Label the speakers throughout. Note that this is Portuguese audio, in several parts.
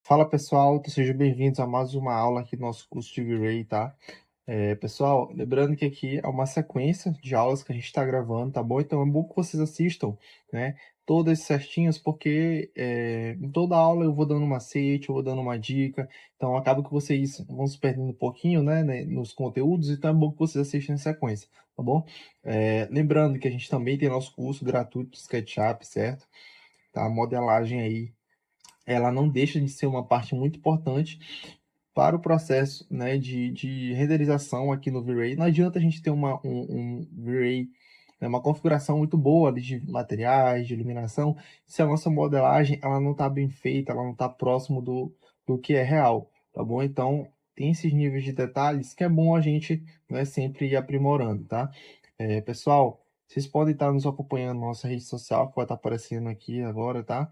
Speaker 1: Fala pessoal, sejam bem-vindos a mais uma aula aqui do nosso curso de V-Ray, tá? Pessoal, lembrando que aqui é uma sequência de aulas que a gente está gravando, tá bom? Então é bom que vocês assistam, né? Todas certinhas, porque em toda aula eu vou dando um macete, eu vou dando uma dica, então acaba que vocês vão se perdendo um pouquinho, né, nos conteúdos, então é bom que vocês assistam em sequência, tá bom? Lembrando que a gente também tem nosso curso gratuito de SketchUp, certo? Tá? A modelagem aí ela não deixa de ser uma parte muito importante para o processo, né, de renderização aqui no V-Ray. Não adianta a gente ter um V-Ray, né, uma configuração muito boa ali de materiais, de iluminação, se a nossa modelagem ela não está bem feita, ela não está próximo do que é real, tá bom? Então, tem esses níveis de detalhes que é bom a gente, né, sempre ir aprimorando, tá? Pessoal, vocês podem estar nos acompanhando na nossa rede social, que vai estar aparecendo aqui agora, tá?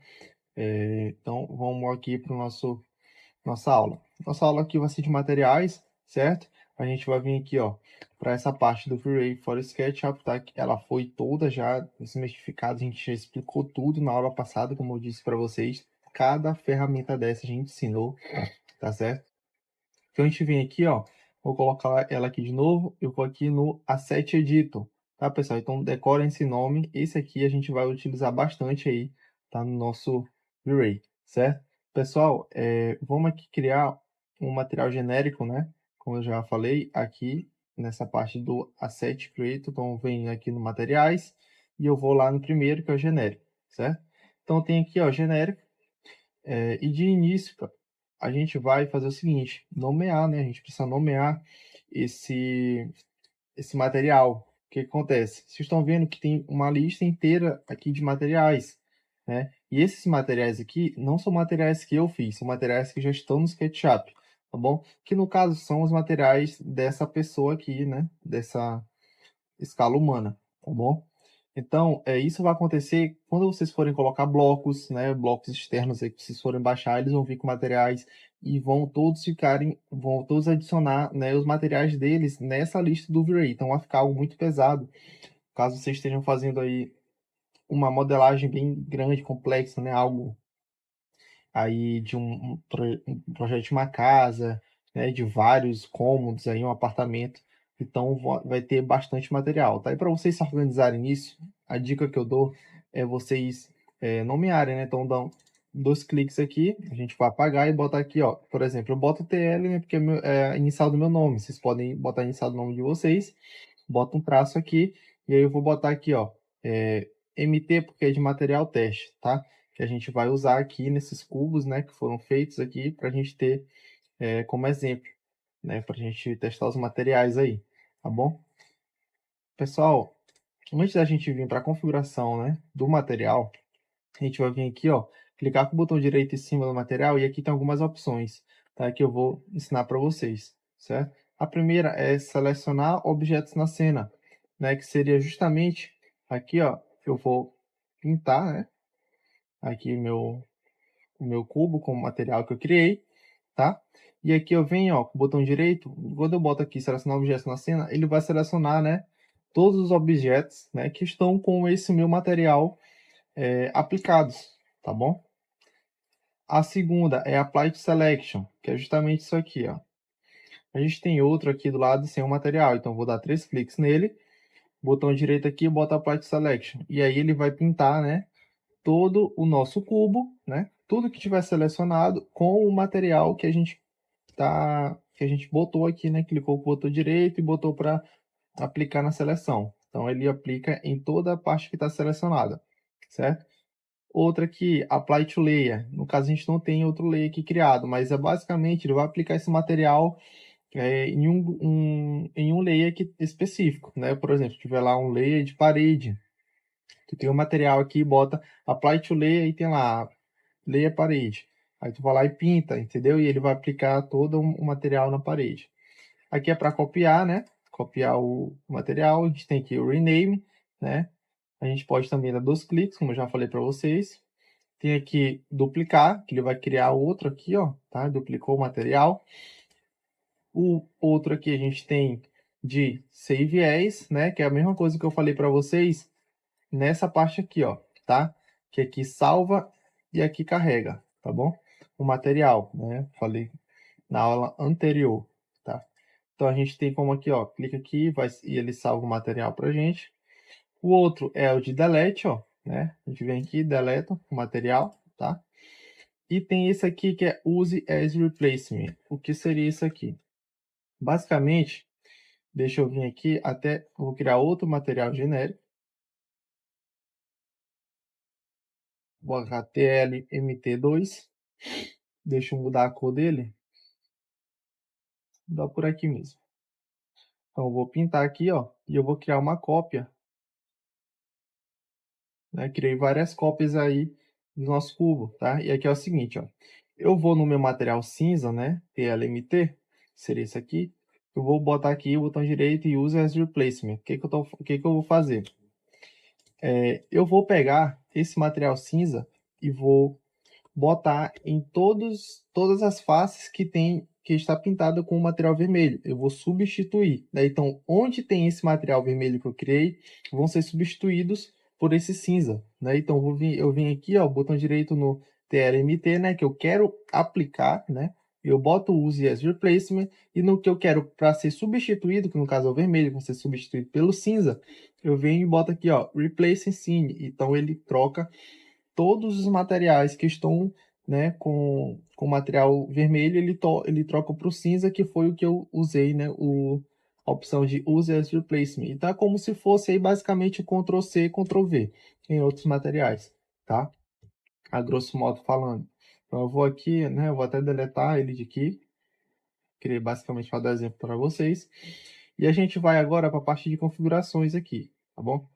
Speaker 1: Então, vamos aqui para nossa aula. Nossa aula aqui vai ser de materiais, certo? A gente vai vir aqui, ó, para essa parte do V-Ray for SketchUp, tá? Ela foi toda já desmistificada, a gente já explicou tudo na aula passada, como eu disse para vocês. Cada ferramenta dessa a gente ensinou, tá certo? Então a gente vem aqui, ó, vou colocar ela aqui de novo, eu vou aqui no Asset Editor, tá, pessoal? Então decorem esse nome, esse aqui a gente vai utilizar bastante aí, tá, no nosso V-Ray, certo? Pessoal, vamos aqui criar um material genérico, né? Como eu já falei, aqui nessa parte do Asset Creator, então vem aqui no materiais, e eu vou lá no primeiro, que é o genérico, certo? Então tem aqui, ó, genérico, e de início, a gente vai fazer o seguinte, nomear, né? A gente precisa nomear esse material. O que acontece? Vocês estão vendo que tem uma lista inteira aqui de materiais, né? E esses materiais aqui não são materiais que eu fiz, são materiais que já estão no SketchUp, tá bom? Que no caso são os materiais dessa pessoa aqui, né? Dessa escala humana, tá bom? Então, isso vai acontecer quando vocês forem colocar blocos, né, blocos externos aí que vocês forem baixar, eles vão vir com materiais e vão todos adicionar, né, os materiais deles nessa lista do V-Ray. Então, vai ficar algo muito pesado, caso vocês estejam fazendo aí uma modelagem bem grande, complexa, né, algo aí de um projeto de uma casa, né, de vários cômodos aí, um apartamento. Então vai ter bastante material, tá? E para vocês se organizarem nisso, a dica que eu dou é vocês nomearem, né? Então dão dois cliques aqui, a gente vai apagar e botar aqui, ó. Por exemplo, eu boto TL, né? Porque é a inicial do meu nome. Vocês podem botar a inicial do nome de vocês, bota um traço aqui, e aí eu vou botar aqui, ó, MT, porque é de material teste, tá? Que a gente vai usar aqui nesses cubos, né, que foram feitos aqui para a gente ter como exemplo, né, para a gente testar os materiais aí, tá bom? Pessoal, antes da gente vir para a configuração, né, do material, a gente vai vir aqui, ó, clicar com o botão direito em cima do material e aqui tem algumas opções, tá, que eu vou ensinar para vocês, certo? A primeira é selecionar objetos na cena, né, que seria justamente aqui, ó, eu vou pintar, né, aqui o meu cubo com o material que eu criei, tá? E aqui eu venho, ó, com o botão direito, quando eu boto aqui selecionar objetos na cena, ele vai selecionar, né, todos os objetos, né, que estão com esse meu material aplicados, tá bom? A segunda é Apply to Selection, que é justamente isso aqui, ó. A gente tem outro aqui do lado sem o material, então vou dar 3 cliques nele, botão direito aqui, bota Apply to Selection, e aí ele vai pintar, né, todo o nosso cubo, né, tudo que tiver selecionado com o material que a gente botou aqui, né, clicou com o botão direito e botou para aplicar na seleção. Então ele aplica em toda a parte que está selecionada, certo? Outra aqui, Apply to Layer. No caso, a gente não tem outro layer aqui criado, mas é basicamente ele vai aplicar esse material em um layer específico, né? Por exemplo, se tiver lá um layer de parede, tu tem um material aqui, bota Apply to Layer e tem lá Layer parede. Aí tu vai lá e pinta, entendeu? E ele vai aplicar todo o material na parede. Aqui é para copiar, né? Copiar o material. A gente tem aqui o Rename, né? A gente pode também dar 2 cliques, como eu já falei para vocês. Tem aqui duplicar, que ele vai criar outro aqui, ó, tá? Duplicou o material. O outro aqui a gente tem de Save As, né? Que é a mesma coisa que eu falei para vocês nessa parte aqui, ó, tá? Que aqui salva e aqui carrega, tá bom? o material, né? Falei na aula anterior, tá? Então a gente tem como aqui, ó, clica aqui, e ele salva o material pra gente. O outro é o de delete, ó, né? A gente vem aqui, deleta o material, tá? E tem esse aqui que é use as replacement. O que seria isso aqui? Basicamente, deixa eu vir aqui, vou criar outro material genérico. Vou HTL MT2. Deixa eu mudar a cor dele. Vou dar por aqui mesmo. Então, eu vou pintar aqui, ó, e eu vou criar uma cópia, né? Criei várias cópias aí do nosso cubo, tá? E aqui é o seguinte, ó. Eu vou no meu material cinza, né? TLMT, seria esse aqui. Eu vou botar aqui o botão direito e use as replacement. O que que eu vou fazer? Eu vou pegar esse material cinza e vou botar em todas as faces que está pintada com o material vermelho. Eu vou substituir, né? Então, onde tem esse material vermelho que eu criei, vão ser substituídos por esse cinza, né? Então, eu vim aqui, ó, botão direito no TLMT, né? Que eu quero aplicar, né? Eu boto o Use as Replacement e no que eu quero para ser substituído, que no caso é o vermelho, vai ser substituído pelo cinza, eu venho e boto aqui, ó, Replace Scene. Então, ele troca todos os materiais que estão, né, com material vermelho, ele troca para o cinza, que foi o que eu usei, né, a opção de Use as Replacement. Então é como se fosse aí basicamente Ctrl C, Ctrl V em outros materiais, tá? A grosso modo falando. Então eu vou aqui, né, eu vou até deletar ele de aqui, queria basicamente para dar exemplo para vocês. E a gente vai agora para a parte de configurações aqui, tá bom?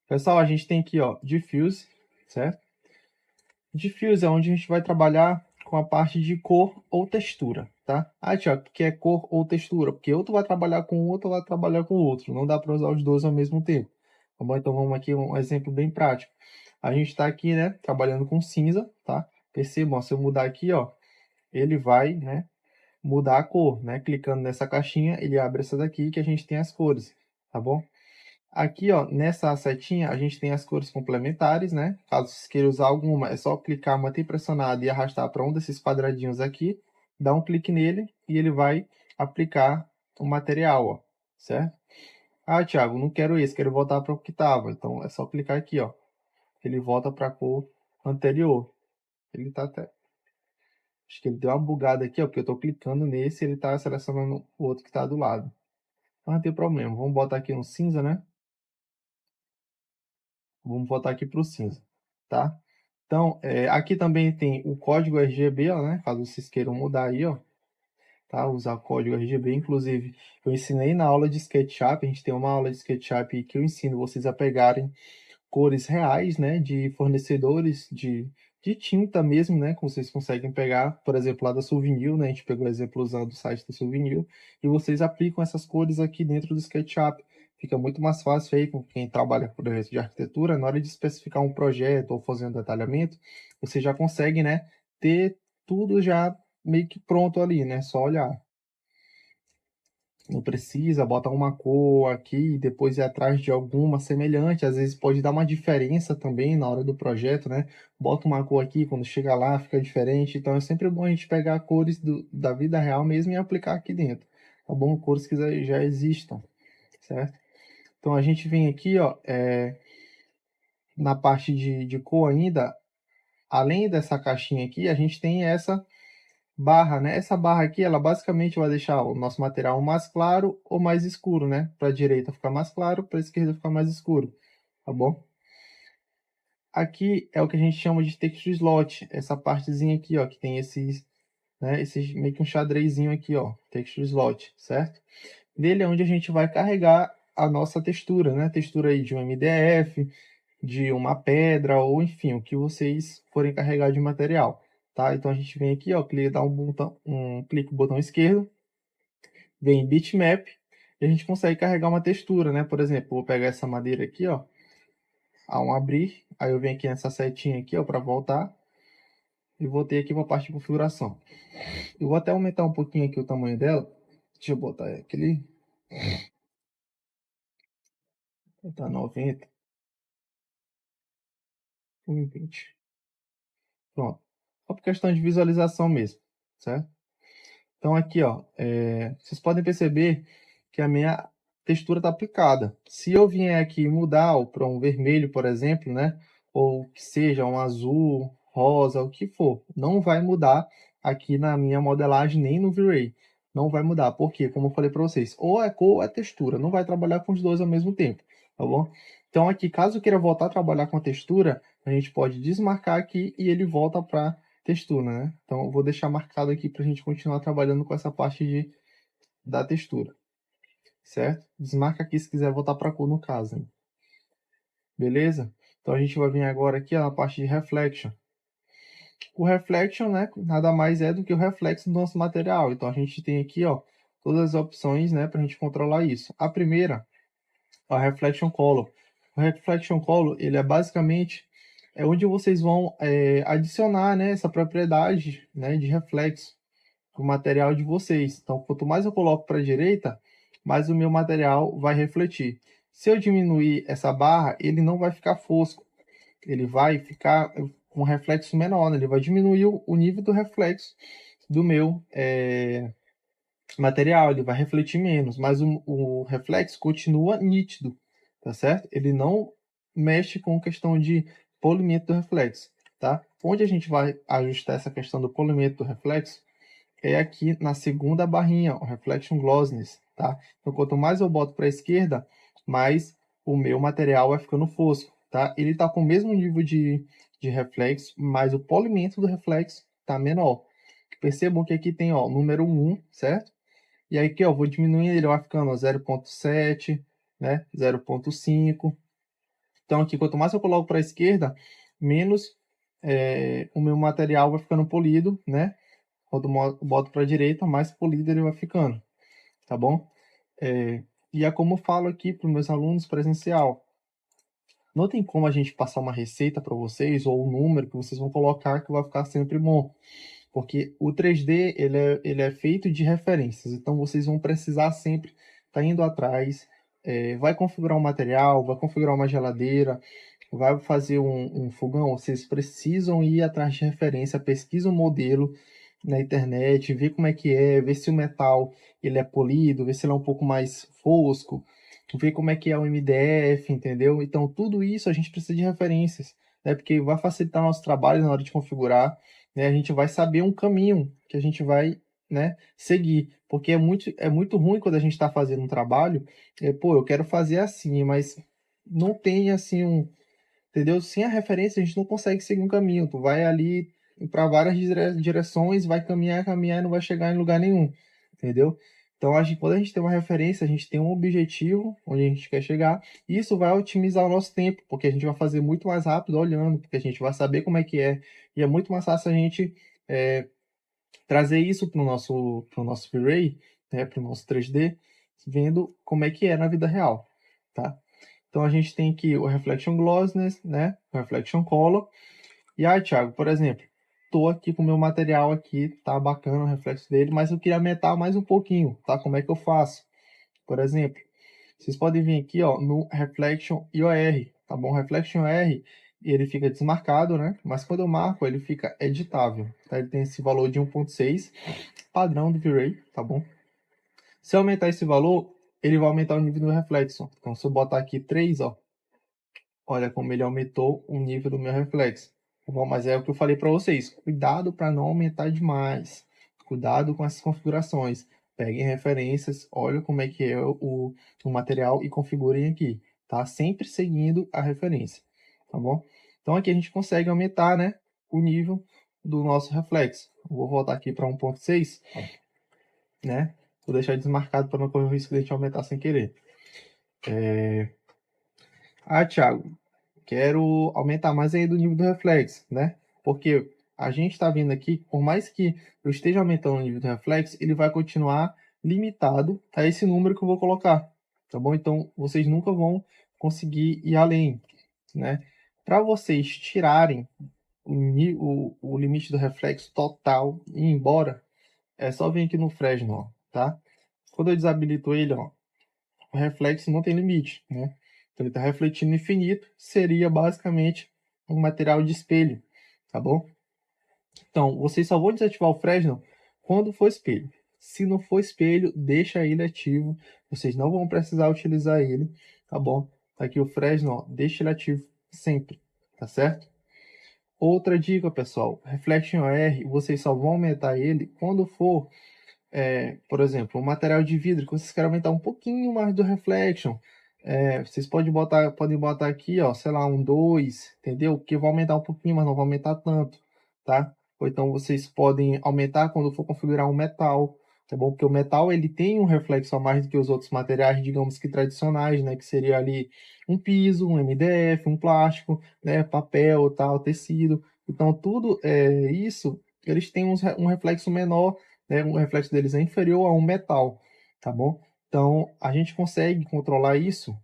Speaker 1: Pessoal, a gente tem aqui, ó, Diffuse, certo? Diffuse é onde a gente vai trabalhar com a parte de cor ou textura, tá? Ah, Tiago, o que é cor ou textura? Porque ou tu vai trabalhar com um, ou tu vai trabalhar com o outro. Não dá para usar os dois ao mesmo tempo. Tá bom? Então vamos aqui um exemplo bem prático. A gente está aqui, né, trabalhando com cinza, tá? Percebam, se eu mudar aqui, ó, ele vai, né, mudar a cor, né? Clicando nessa caixinha, ele abre essa daqui que a gente tem as cores, tá bom? Aqui, ó, nessa setinha, a gente tem as cores complementares, né? Caso você queira usar alguma, é só clicar, manter pressionado e arrastar para um desses quadradinhos aqui, dá um clique nele e ele vai aplicar o material, ó, certo? Ah, Thiago, não quero esse, quero voltar para o que estava. Então, é só clicar aqui, ó. Ele volta para a cor anterior. Ele tá até... Acho que ele deu uma bugada aqui, ó, porque eu estou clicando nesse e ele está selecionando o outro que está do lado. Mas não tem problema, vamos botar aqui no cinza, né? Vamos voltar aqui para o cinza, tá? Então, aqui também tem o código RGB, ó, né? Caso vocês queiram mudar aí, ó, tá? Usar o código RGB. Inclusive, eu ensinei na aula de SketchUp, a gente tem uma aula de SketchUp que eu ensino vocês a pegarem cores reais, né, de fornecedores de tinta mesmo, né, que vocês conseguem pegar, por exemplo, lá da Souvenir, né, a gente pegou o exemplo usando o site da Souvenir, e vocês aplicam essas cores aqui dentro do SketchUp. Fica muito mais fácil aí com quem trabalha com projeto de arquitetura, na hora de especificar um projeto ou fazer um detalhamento, você já consegue, né, ter tudo já meio que pronto ali, né, só olhar. Não precisa botar uma cor aqui e depois ir atrás de alguma semelhante. Às vezes pode dar uma diferença também na hora do projeto, né? Bota uma cor aqui, quando chega lá fica diferente. Então é sempre bom a gente pegar cores da vida real mesmo e aplicar aqui dentro. Tá bom? Cores que já existam, certo? Então a gente vem aqui, ó, na parte de cor ainda, além dessa caixinha aqui, a gente tem essa barra, né? Essa barra aqui, ela basicamente vai deixar o nosso material mais claro ou mais escuro, né? Para a direita ficar mais claro, para a esquerda ficar mais escuro, tá bom? Aqui é o que a gente chama de texture slot, essa partezinha aqui, ó, que tem esses, né? Esses meio que um xadrezinho aqui, ó, texture slot, certo? Nele é onde a gente vai carregar a nossa textura, né? Textura aí de um MDF, de uma pedra ou enfim, o que vocês forem carregar de material, tá? Então a gente vem aqui, ó, dá um clique no botão esquerdo, vem em bitmap e a gente consegue carregar uma textura, né? Por exemplo, vou pegar essa madeira aqui, ó, ao abrir, aí eu venho aqui nessa setinha aqui, ó, para voltar e voltei aqui para a parte de configuração. Eu vou até aumentar um pouquinho aqui o tamanho dela. Deixa eu botar aquele, botar 90, 1,20. Pronto. Só por questão de visualização mesmo, certo? Então aqui, ó, vocês podem perceber que a minha textura está aplicada. Se eu vier aqui mudar para um vermelho, por exemplo, né, ou que seja um azul, rosa, o que for, não vai mudar aqui na minha modelagem nem no V-Ray. Não vai mudar, porque, como eu falei para vocês, ou é cor ou é textura, não vai trabalhar com os dois ao mesmo tempo, tá bom? Então aqui, caso eu queira voltar a trabalhar com a textura, a gente pode desmarcar aqui e ele volta para textura, né? Então eu vou deixar marcado aqui para a gente continuar trabalhando com essa parte da textura, certo? Desmarca aqui se quiser voltar para cor no caso, né? Beleza? Então a gente vai vir agora aqui ó, na parte de reflection. O reflection, né, nada mais é do que o reflexo do nosso material. Então a gente tem aqui, ó, todas as opções, né, para a gente controlar isso. A primeira, a reflection color. O reflection color, ele é basicamente onde vocês vão adicionar, né, essa propriedade, né, de reflexo o material de vocês. Então, quanto mais eu coloco para a direita, mais o meu material vai refletir. Se eu diminuir essa barra, ele não vai ficar fosco. Ele vai ficar com um reflexo menor, né? Ele vai diminuir o nível do reflexo do meu material. Ele vai refletir menos, mas o reflexo continua nítido, tá certo? Ele não mexe com questão de polimento do reflexo, tá? Onde a gente vai ajustar essa questão do polimento do reflexo é aqui na segunda barrinha, o Reflection Glossiness, tá? Então, quanto mais eu boto para a esquerda, mais o meu material vai ficando fosco, tá? Ele está com o mesmo nível de reflexo, mas o polimento do reflexo está menor. Percebam que aqui tem, ó, o número 1, certo? E aí aqui, ó, vou diminuindo, ele vai ficando 0.7, né? 0.5. Então, aqui, quanto mais eu coloco para a esquerda, menos o meu material vai ficando polido, né? Quando eu boto para a direita, mais polido ele vai ficando, tá bom? E é como eu falo aqui para os meus alunos presencial. Não tem como a gente passar uma receita para vocês ou um número que vocês vão colocar que vai ficar sempre bom. Porque o 3D ele é feito de referências, então vocês vão precisar sempre estar indo atrás, vai configurar um material, vai configurar uma geladeira, vai fazer um fogão, vocês precisam ir atrás de referência, pesquisa um modelo na internet, ver como é que é, ver se o metal ele é polido, ver se ele é um pouco mais fosco, ver como é que é o MDF, entendeu? Então tudo isso a gente precisa de referências, né? Porque vai facilitar nosso trabalho na hora de configurar, né? A gente vai saber um caminho que a gente vai, né, seguir, porque é muito ruim quando a gente está fazendo um trabalho, pô, eu quero fazer assim, mas não tem assim entendeu? Sem a referência a gente não consegue seguir um caminho. Tu vai ali para várias direções, vai caminhar, caminhar e não vai chegar em lugar nenhum, entendeu? Então, quando a gente tem uma referência, a gente tem um objetivo onde a gente quer chegar, e isso vai otimizar o nosso tempo, porque a gente vai fazer muito mais rápido olhando, porque a gente vai saber como é que é, e é muito mais fácil a gente trazer isso para o nosso V-Ray, né, para o nosso 3D, vendo como é que é na vida real, tá? Então a gente tem aqui o Reflection Glossiness, né? O Reflection Color. E aí, Thiago, por exemplo, tô aqui com o meu material aqui, tá bacana o reflexo dele, mas eu queria aumentar mais um pouquinho, tá? Como é que eu faço? Por exemplo, vocês podem vir aqui, ó, no Reflection IOR, tá bom? Reflection IOR, ele fica desmarcado, né? Mas quando eu marco, ele fica editável, tá? Ele tem esse valor de 1.6, padrão do V-Ray, tá bom? Se eu aumentar esse valor, ele vai aumentar o nível do reflexo. Então, se eu botar aqui 3, ó, olha como ele aumentou o nível do meu reflexo. Bom, mas é o que eu falei para vocês. Cuidado para não aumentar demais. Cuidado com essas configurações. Peguem referências, olhem como é que é o material e configurem aqui. Tá? Sempre seguindo a referência. Tá bom? Então aqui a gente consegue aumentar, né, o nível do nosso reflexo. Vou voltar aqui para 1.6, né? Vou deixar desmarcado para não correr o risco de a gente aumentar sem querer. Thiago, quero aumentar mais ainda o nível do reflexo, né? Porque a gente está vendo aqui, por mais que eu esteja aumentando o nível do reflexo, ele vai continuar limitado a esse número que eu vou colocar, tá bom? Então, vocês nunca vão conseguir ir além, né? Para vocês tirarem o limite do reflexo total e ir embora, é só vir aqui no Fresnel, ó, tá? Quando eu desabilito ele, ó, o reflexo não tem limite, né? Então ele está refletindo infinito, seria basicamente um material de espelho, tá bom? Então, vocês só vão desativar o Fresnel quando for espelho. Se não for espelho, deixa ele ativo. Vocês não vão precisar utilizar ele, tá bom? Tá aqui o Fresnel, ó, deixa ele ativo sempre, tá certo? Outra dica, pessoal, Reflection OR, vocês só vão aumentar ele quando for, por exemplo, um material de vidro que vocês querem aumentar um pouquinho mais do Reflection. Vocês podem botar aqui, ó, sei lá, um 2, entendeu? Que vai aumentar um pouquinho, mas não vai aumentar tanto, tá? Ou então vocês podem aumentar quando for configurar um metal, tá bom? Porque o metal, ele tem um reflexo a mais do que os outros materiais, digamos que tradicionais, né? Que seria ali um piso, um MDF, um plástico, né? Papel, tal, tecido. Então, tudo isso, eles têm um reflexo menor, né? O reflexo deles é inferior a um metal, tá bom? Então, a gente consegue controlar isso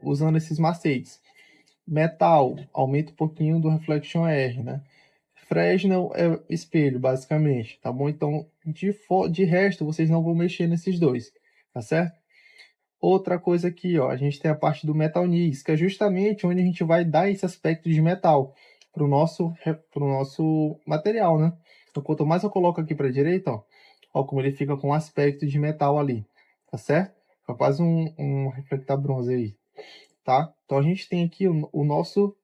Speaker 1: usando esses macetes. Metal, aumenta um pouquinho do Reflection R, né? Fresnel é espelho, basicamente, tá bom? Então, de resto, vocês não vão mexer nesses dois, tá certo? Outra coisa aqui, ó, a gente tem a parte do Metal Nis, que é justamente onde a gente vai dar esse aspecto de metal pro nosso material, né? Então, quanto mais eu coloco aqui para a direita, ó como ele fica com aspecto de metal ali, tá certo? Fica quase um reflectar bronze aí, tá? Então, a gente tem aqui o nosso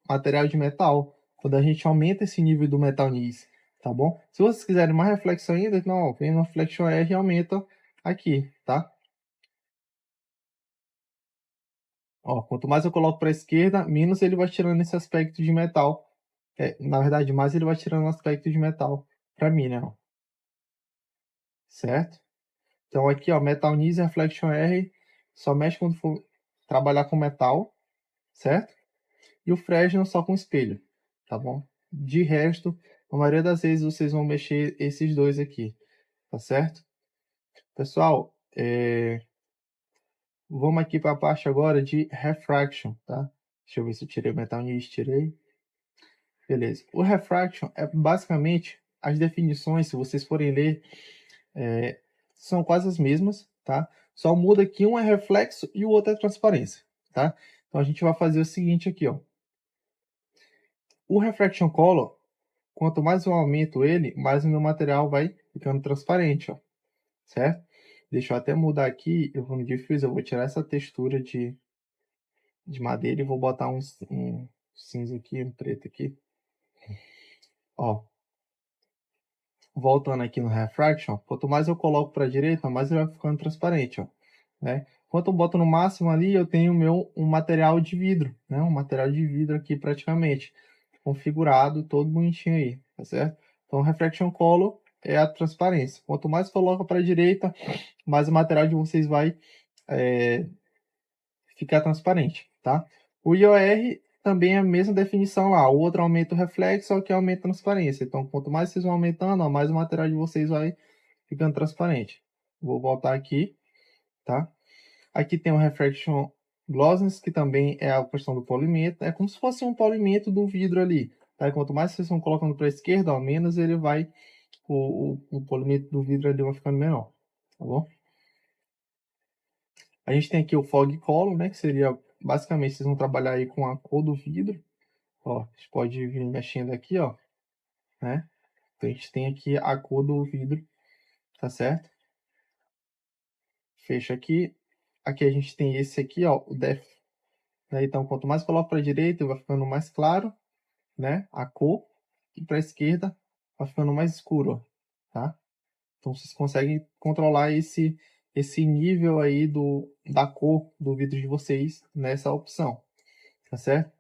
Speaker 1: material de metal, quando a gente aumenta esse nível do Metal Nis, tá bom? Se vocês quiserem mais reflexão ainda, não, ó, vem no Reflection R e aumenta aqui, tá? Ó, quanto mais eu coloco para a esquerda, menos ele vai tirando esse aspecto de metal. Na verdade, mais ele vai tirando o aspecto de metal para mim, né? Ó, certo? Então aqui, ó, Metal Nis e Reflection R só mexe quando for trabalhar com metal, certo? E o Fresnel só com espelho, tá bom? De resto, a maioria das vezes vocês vão mexer esses dois aqui, tá certo? Pessoal, vamos aqui para a parte agora de Refraction, tá? Deixa eu ver se eu tirei o Metal Nis, tirei. Beleza. O refraction é basicamente as definições, se vocês forem ler, são quase as mesmas, tá? Só muda que um é reflexo e o outro é transparência, tá? Então a gente vai fazer o seguinte aqui, ó. O refraction color, quanto mais eu aumento ele, mais o meu material vai ficando transparente, ó. Certo? Deixa eu até mudar aqui, eu vou no diffuse, eu vou tirar essa textura de madeira e vou botar um cinza aqui, um preto aqui. Ó, voltando aqui no refraction, quanto mais eu coloco para a direita, mais ele vai ficando transparente, ó, né? Quanto eu boto no máximo ali, eu tenho um material de vidro, né? Um material de vidro aqui praticamente configurado, todo bonitinho aí, tá certo? Então, refraction color é a transparência. Quanto mais coloca para a direita, mais o material de vocês vai ficar transparente, tá? O IOR também é a mesma definição lá. O outro aumenta o reflexo, só que aumenta a transparência. Então, quanto mais vocês vão aumentando, ó, mais o material de vocês vai ficando transparente. Vou voltar aqui, tá? Aqui tem o Refraction Glossiness, que também é a questão do polimento. É como se fosse um polimento do vidro ali, tá? E quanto mais vocês vão colocando para a esquerda, ó, menos ele vai, o polimento do vidro ali vai ficando menor, tá bom? A gente tem aqui o Fog Color, né? Que seria, basicamente, vocês vão trabalhar aí com a cor do vidro. Ó, a gente pode vir mexendo aqui, ó, né? Então, a gente tem aqui a cor do vidro, tá certo? Fecha aqui. Aqui a gente tem esse aqui, ó, o Depth. Né? Então, quanto mais coloco para a direita, vai ficando mais claro, né? A cor. E para a esquerda, vai ficando mais escuro, ó, tá? Então, vocês conseguem controlar esse nível aí da cor do vidro de vocês nessa opção, tá certo?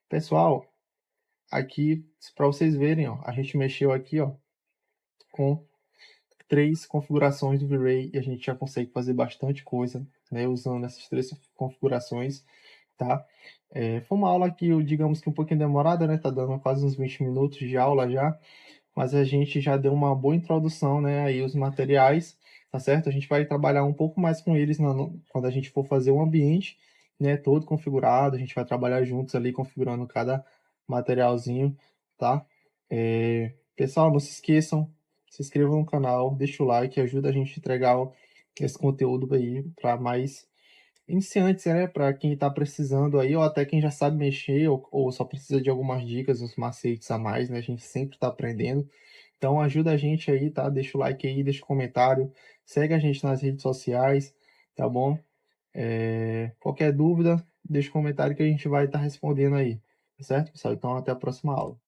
Speaker 1: Pessoal, aqui, para vocês verem, ó, a gente mexeu aqui, ó, com 3 configurações do V-Ray e a gente já consegue fazer bastante coisa, né, usando essas 3 configurações, tá? Foi uma aula aqui, digamos que um pouquinho demorada, né? Tá dando quase uns 20 minutos de aula já, mas a gente já deu uma boa introdução, né? Aí os materiais, tá certo? A gente vai trabalhar um pouco mais com eles quando a gente for fazer um ambiente, né? Todo configurado, a gente vai trabalhar juntos ali configurando cada materialzinho, tá? Pessoal, não se esqueçam, se inscrevam no canal, deixa o like, ajuda a gente a entregar esse conteúdo aí para mais iniciantes, né? Para quem está precisando aí, ou até quem já sabe mexer, ou só precisa de algumas dicas, uns macetes a mais, né? A gente sempre está aprendendo. Então ajuda a gente aí, tá? Deixa o like aí, deixa o comentário, segue a gente nas redes sociais, tá bom? Qualquer dúvida, deixa um comentário que a gente vai estar respondendo aí, tá certo, pessoal? Então até a próxima aula.